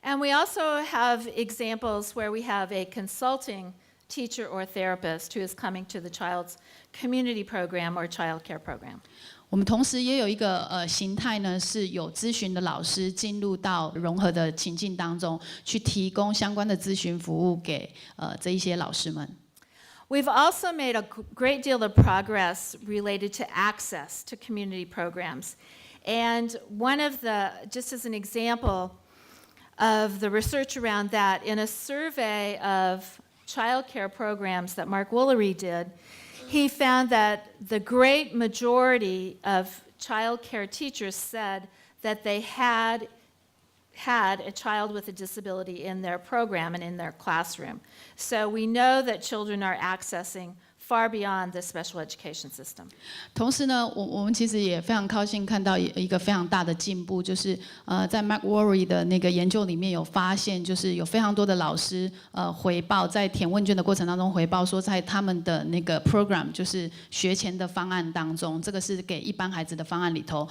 And we also have examples where we have a consulting teacher or therapist who is coming to the child's community program or child care program. 我们同时也有一个形态呢，是有咨询的老师进入到融合的情境当中，去提供相关的咨询服务给这一些老师们。We've also made a great deal of progress related to access to community programs. And one of just as an example of the research around that, in a survey of child care programs that Mark Woolery did, he found that the great majority of child care teachers said that they had a child with a disability in their program and in their classroom. So we know that children are accessing far beyond the special education system. 同时呢，我们其实也非常高兴看到一个非常大的进步，就是在 Mark Woolery 的那个研究里面有发现，就是有非常多的老师回报，在填问卷的过程当中回报说，在他们的那个 program 就是学前的方案当中，这个是给一般孩子的方案里头，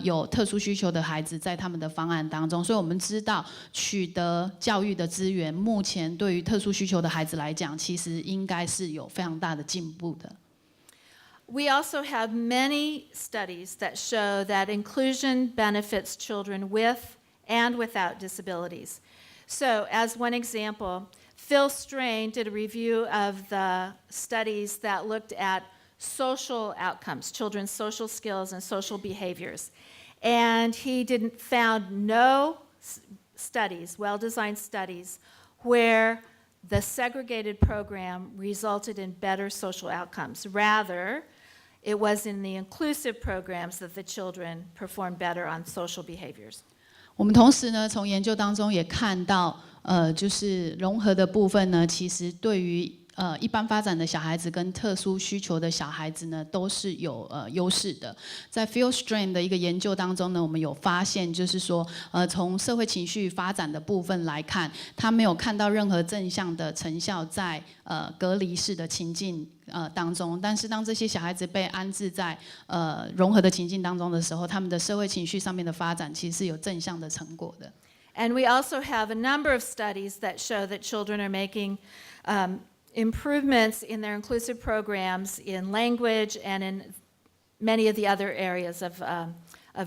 有特殊需求的孩子在他们的方案当中，所以我们知道取得教育的资源，目前对于特殊需求的孩子来讲，其实应该是有非常大的进步的。We also have many studies that show that inclusion benefits children with and without disabilities. So, as one example, Phil Strain did a review of the studies that looked at social outcomes, children's social skills and social behaviors. And he found no studies, well-designed studies, where the segregated program resulted in better social outcomes. Rather, it was in the inclusive programs that the children performed better on social behaviors. 我们同时呢，从研究当中也看到，就是融合的部分呢，其实对于一般发展的小孩子跟特殊需求的小孩子呢，都是有优势的。在 Field Strain 的一个研究当中呢，我们有发现，就是说，从社会情绪发展的部分来看，他没有看到任何正向的成效在隔离式的情境当中。但是当这些小孩子被安置在融合的情境当中的时候，他们的社会情绪上面的发展其实是有正向的成果的。And we also have a number of studies that show that children are making improvements in their inclusive programs in language and in many of the other areas of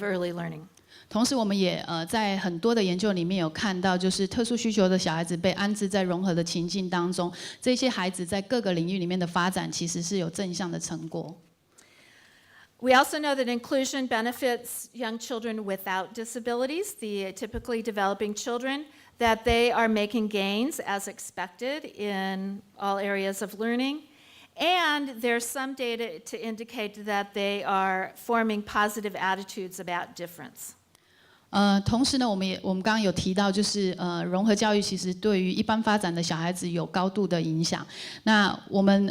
early learning. 同时，我们也在很多的研究里面有看到，就是特殊需求的小孩子被安置在融合的情境当中，这些孩子在各个领域里面的发展其实是有正向的成果。We also know that inclusion benefits young children without disabilities, the typically developing children, that they are making gains as expected in all areas of learning. And there's some data to indicate that they are forming positive attitudes about difference. 同时呢，我们刚刚有提到，就是融合教育其实对于一般发展的小孩子有高度的影响。那我们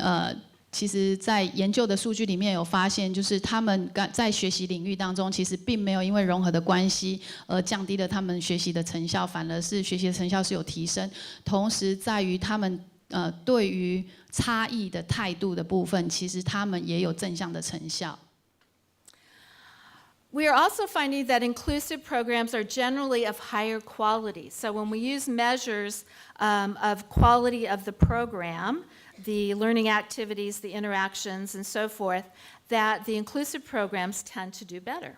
其实在研究的数据里面有发现，就是他们在学习领域当中，其实并没有因为融合的关系而降低了他们学习的成效，反而是学习的成效是有提升。同时，在于他们对于差异的态度的部分，其实他们也有正向的成效。We are also finding that inclusive programs are generally of higher quality. So when we use measures of quality of the program, the learning activities, the interactions, and so forth, that the inclusive programs tend to do better.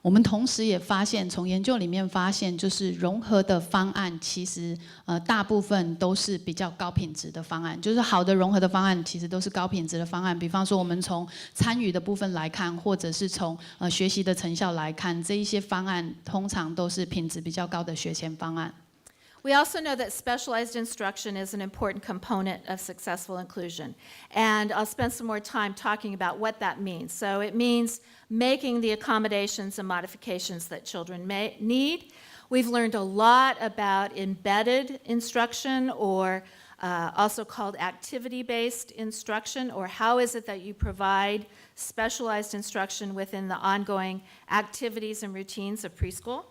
我们同时也发现，从研究里面发现，就是融合的方案其实大部分都是比较高品质的方案，就是好的融合的方案其实都是高品质的方案。比方说，我们从参与的部分来看，或者是从学习的成效来看，这一些方案通常都是品质比较高的学前方案。We also know that specialized instruction is an important component of successful inclusion. And I'll spend some more time talking about what that means. So it means making the accommodations and modifications that children may need. We've learned a lot about embedded instruction, or also called activity-based instruction, or how is it that you provide specialized instruction within the ongoing activities and routines of preschool.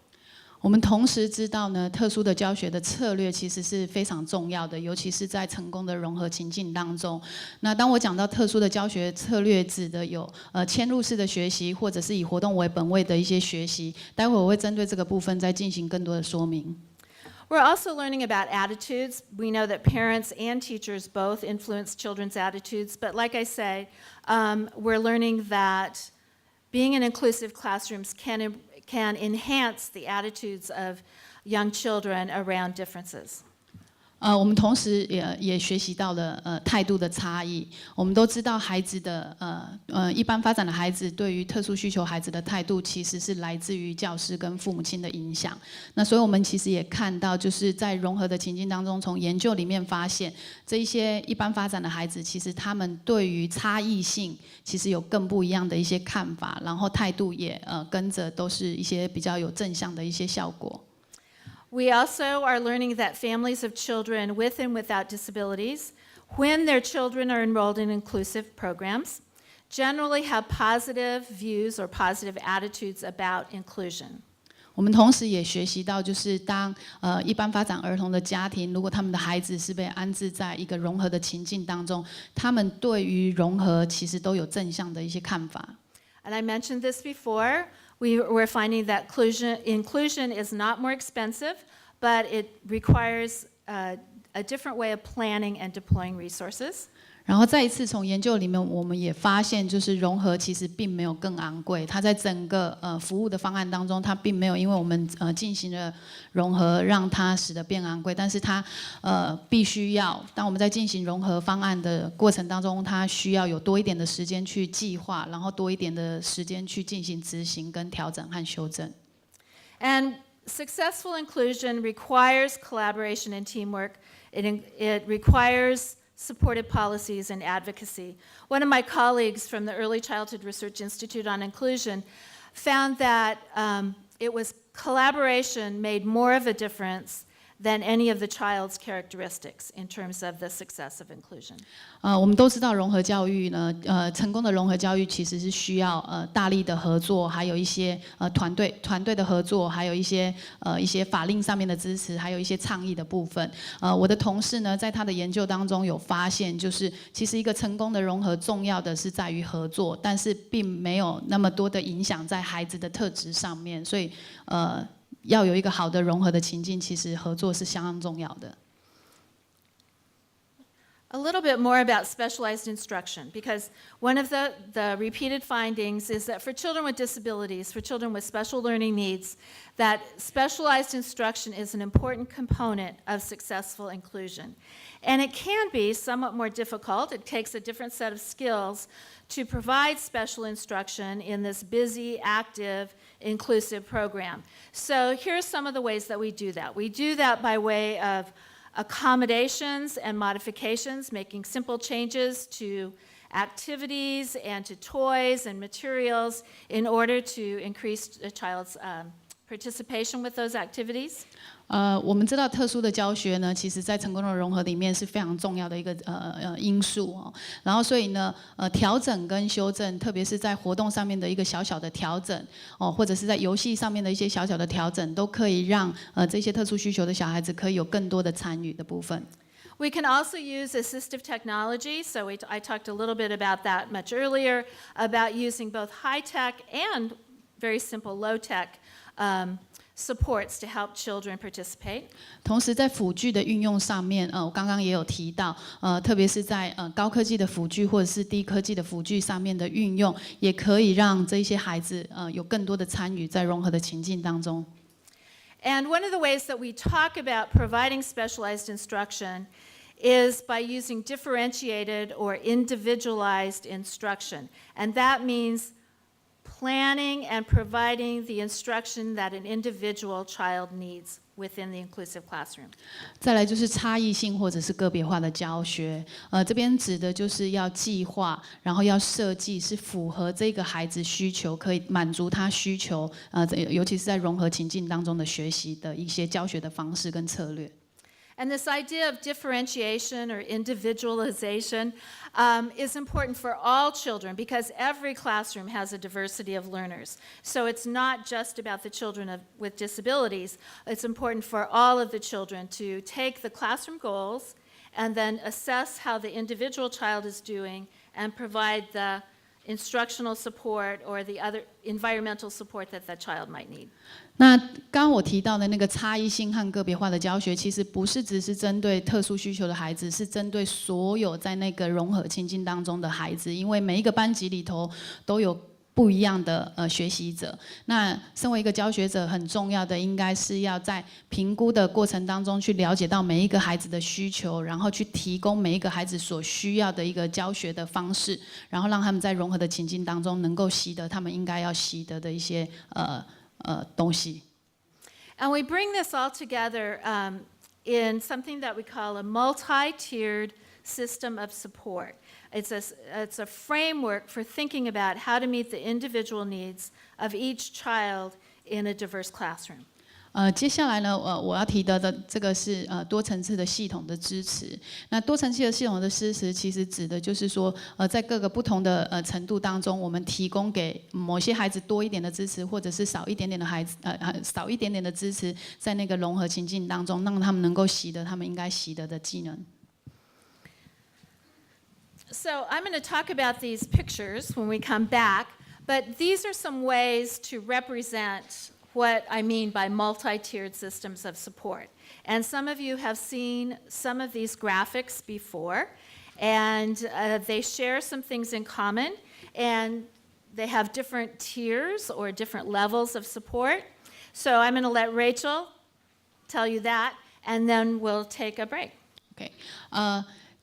我们同时知道呢，特殊的教学的策略其实是非常重要的，尤其是在成功的融合情境当中。那当我讲到特殊的教学策略，指的有嵌入式的学习，或者是以活动为本位的一些学习。待会我会针对这个部分再进行更多的说明。We're also learning about attitudes. We know that parents and teachers both influence children's attitudes, but like I say, we're learning that being in inclusive classrooms can enhance the attitudes of young children around differences. 我们同时也学习到了态度的差异。我们都知道孩子的一般发展的孩子对于特殊需求孩子的态度，其实是来自于教师跟父母亲的影响。那所以我们其实也看到，就是在融合的情境当中，从研究里面发现，这一些一般发展的孩子，其实他们对于差异性其实有更不一样的一些看法，然后态度也跟着都是一些比较有正向的一些效果。We also are learning that families of children with and without disabilities, when their children are enrolled in inclusive programs, generally have positive views or positive attitudes about inclusion. 我们同时也学习到，就是当一般发展儿童的家庭，如果他们的孩子是被安置在一个融合的情境当中，他们对于融合其实都有正向的一些看法。And I mentioned this before. We're finding that inclusion is not more expensive, but it requires a different way of planning and deploying resources. 然后再一次从研究里面，我们也发现，就是融合其实并没有更昂贵。它在整个服务的方案当中，它并没有因为我们进行了融合，让它使得变昂贵。但是它必须要，当我们在进行融合方案的过程当中，它需要有多一点的时间去计划，然后多一点的时间去进行执行、跟调整和修正。And successful inclusion requires collaboration and teamwork. It requires supported policies and advocacy. One of my colleagues from the Early Childhood Research Institute on Inclusion found that it was collaboration made more of a difference than any of the child's characteristics in terms of the success of inclusion. 我们都知道融合教育呢，成功的融合教育其实是需要大力的合作，还有一些团队的合作，还有一些法令上面的支持，还有一些倡议的部分。我的同事呢，在他的研究当中有发现，就是其实一个成功的融合，重要的是在于合作，但是并没有那么多的影响在孩子的特质上面，所以要有一个好的融合的情境，其实合作是相当重要的。A little bit more about specialized instruction, because one of the repeated findings is that for children with disabilities, for children with special learning needs, that specialized instruction is an important component of successful inclusion. And it can be somewhat more difficult. It takes a different set of skills to provide special instruction in this busy, active, inclusive program. So here are some of the ways that we do that. We do that by way of accommodations and modifications, making simple changes to activities and to toys and materials in order to increase a child's participation with those activities. 我们知道特殊的教学呢，其实在成功的融合里面是非常重要的一个因素哦。然后所以呢，调整跟修正，特别是在活动上面的一个小小的调整哦，或者是在游戏上面的一些小小的调整，都可以让这些特殊需求的小孩子可以有更多的参与的部分。We can also use assistive technology. So I talked a little bit about that much earlier, about using both high-tech and very simple low-tech supports to help children participate. 同时在辅具的运用上面，我刚刚也有提到，特别是在高科技的辅具或者是低科技的辅具上面的运用，也可以让这些孩子有更多的参与在融合的情境当中。And one of the ways that we talk about providing specialized instruction is by using differentiated or individualized instruction. And that means planning and providing the instruction that an individual child needs within the inclusive classroom. 再来就是差异性或者是个别化的教学，这边指的就是要计划，然后要设计是符合这个孩子需求，可以满足他需求，尤其是在融合情境当中的学习的一些教学的方式跟策略。And this idea of differentiation or individualization is important for all children because every classroom has a diversity of learners. So it's not just about the children with disabilities. It's important for all of the children to take the classroom goals and then assess how the individual child is doing and provide the instructional support or the other environmental support that that child might need. 那刚刚我提到的那个差异性和个别化的教学，其实不是只是针对特殊需求的孩子，是针对所有在那个融合情境当中的孩子，因为每一个班级里头都有不一样的学习者。那身为一个教学者，很重要的应该是要在评估的过程当中去了解到每一个孩子的需求，然后去提供每一个孩子所需要的一个教学的方式，然后让他们在融合的情境当中能够习得他们应该要习得的一些东西。And we bring this all together in something that we call a multi-tiered system of support. It's a framework for thinking about how to meet the individual needs of each child in a diverse classroom. 接下来呢，我要提的这个是多层次的系统的支持。那多层次的系统的支持，其实指的就是说，在各个不同的程度当中，我们提供给某些孩子多一点的支持，或者是少一点点的孩子，少一点点的支持，在那个融合情境当中，让他们能够习得他们应该习得的技能。So I'm going to talk about these pictures when we come back, but these are some ways to represent what I mean by multi-tiered systems of support. And some of you have seen some of these graphics before, and they share some things in common, and they have different tiers or different levels of support. So I'm going to let Rachel tell you that, and then we'll take a break. OK，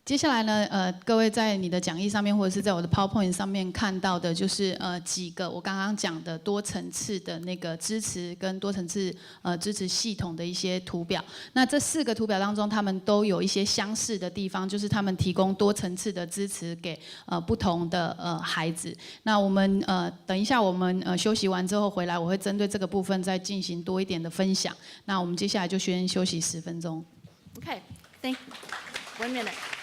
接下来呢，各位在你的讲义上面，或者是在我的 PowerPoint 上面看到的，就是几个我刚刚讲的多层次的那个支持跟多层次支持系统的一些图表。那这4个图表当中，他们都有一些相似的地方，就是他们提供多层次的支持给不同的孩子。那我们等一下我们休息完之后回来，我会针对这个部分再进行多一点的分享。那我们接下来就先休息10分钟。Okay, thank you. 1 minute.